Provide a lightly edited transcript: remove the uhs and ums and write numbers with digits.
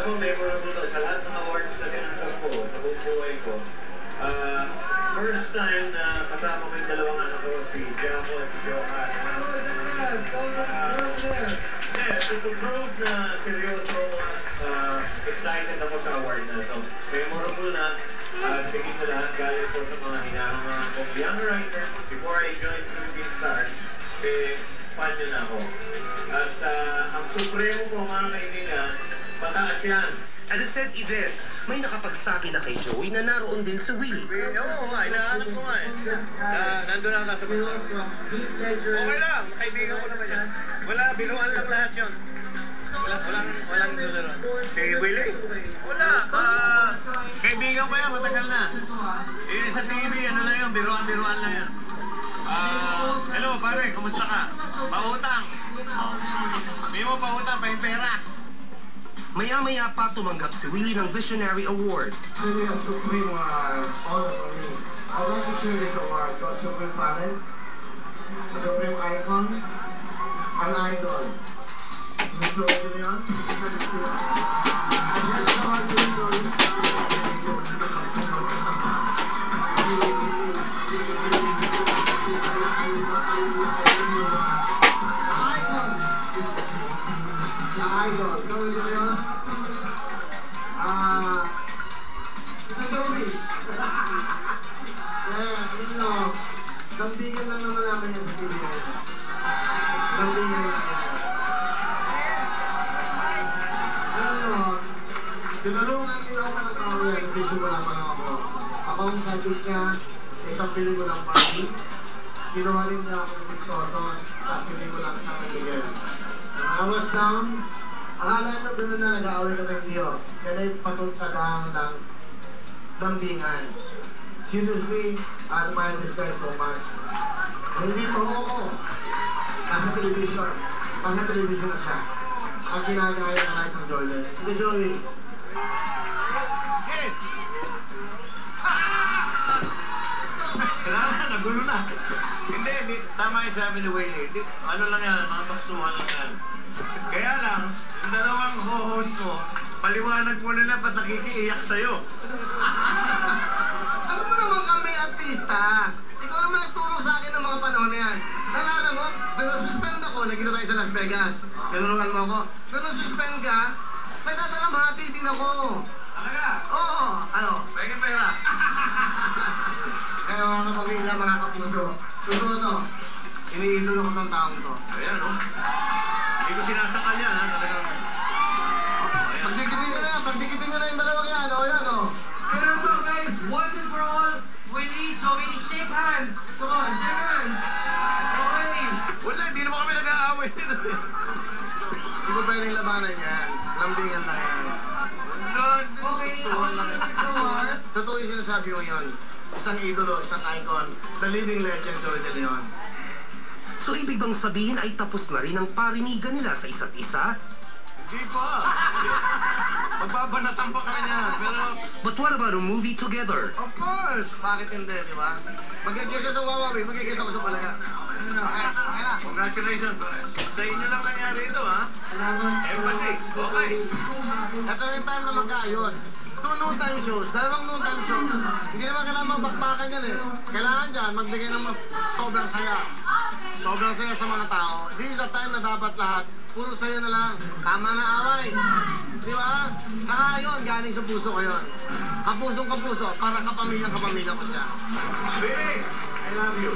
ako, memorable to. Sa lahat ng awards na tinanggap ko sa buong buhay ko, first time na kasama ko yung dalawang anak ko, si Jaco at si Johan. To prove na seryoso, excited ako sa award na to. Memorable na, sige sa lahat, galing po sa mga hinahanga kong young writers. Before I joined Philippine Stars, fan nyo na ako. At ang supremo ko, mga kaibigan, pataas yan. At the said event, may nakapagsabi na kay Joey na naroon din si Willie. Oo nga, inaanap ko nga eh. Nandun na nasa bundok. Okay lang, kaibigan ko naman yan. Wala, binuan lang lahat yun. Walang dularo. Si Willie? Wala, kaibigan ko yan, matagal na. Yun sa TV, ano lang yun, biruan lang yan. Hello pare, kumusta ka? Pautang. May mo pautang, pa yung pera. Maya-maya pa tumanggap si Willie ng Visionary Award. Really a supreme honor for me. I'd like to share this award to a supreme planet, a supreme icon, an idol. Mr. Leon, I just want to know idol. Go Leon. Lambingan lang naman namin yan sa TV. Lambingan lang yan. Tinulungan nila ako ng tao yan kasi simula pa lang ako. Ako ang sagot niya, isang pelikulang party. Kinuha rin niya ako ng photos at pelikulang sa Miguel. When I was down, akala nyo gano'n na nag-aaway kami ng Dio. Kaya patod sa dahang ng lambingan. Seriously, I admire this guy so much. Hindi pa ako. Nasa television na siya. Ang ginagaya na Liza Jordan. Hindi, Joey. Yes! Kailangan, nagulo na. Hindi, tama yung sabi ni Willie. Ano lang yan, mga baksuhan lang yan. Kaya lang, yung dalawang co-host mo, paliwanag mo nila ba't nakikiiyak sa'yo. Alam mo naman kami artista. Ikaw naman nagturo sa akin ng mga panahon na yan. Nalala mo, nag-suspend ako, nagkita tayo sa Las Vegas. Tinulungan mo ako. Pero nag-suspend ka, nagtatalamhati din ako. Talaga? Oo. Ano? Pwede pera. Kaya mga kapamilya, mga kapuso, totoo to. Iniidolo ko tong taong to. Ayan, no? Hindi ko sinasakal yan, ha? Talagang... Pagdikitin nyo na yung dalawang yan, o yan, o. Pero ito guys, once and for all, Willie, Joey, shake hands! Come on, shake hands! Okay! Wala, hindi naman kami nag-aaway dito. Hindi ko pwedeng labanan yan. Lambingan lang yan. Okay, ako lang sa Joey. Totoo yung sinasabi ko yun. Isang idolo, isang icon, the living legend, Joey De Leon. So ibig bang sabihin ay tapos na rin ang parinigan nila sa isa't isa? Hindi pa. Magbabanatan pa kami niya, pero... But what about a movie together? Of course! Bakit hindi, di ba? Mag-guess ka sa Wawawi, mag-guess ako sa Balaga. Okay na. Congratulations. Sa inyo lang nangyari ito, ha? Embassy. Okay. Ito na yung time na magkaayos. 2 noontime shows, dalawang noontime shows. Hindi naman kailangan magbakbakan yan eh. Kailangan dyan, magbigay ng sobrang saya. Sobrang saya sa mga tao. This is the time na dapat lahat, puro saya na lang. Tama na away. Di ba? Kaya yun, galing sa puso ko yun. Kapusong kapuso, para kapamilya ko siya. Baby, I love you.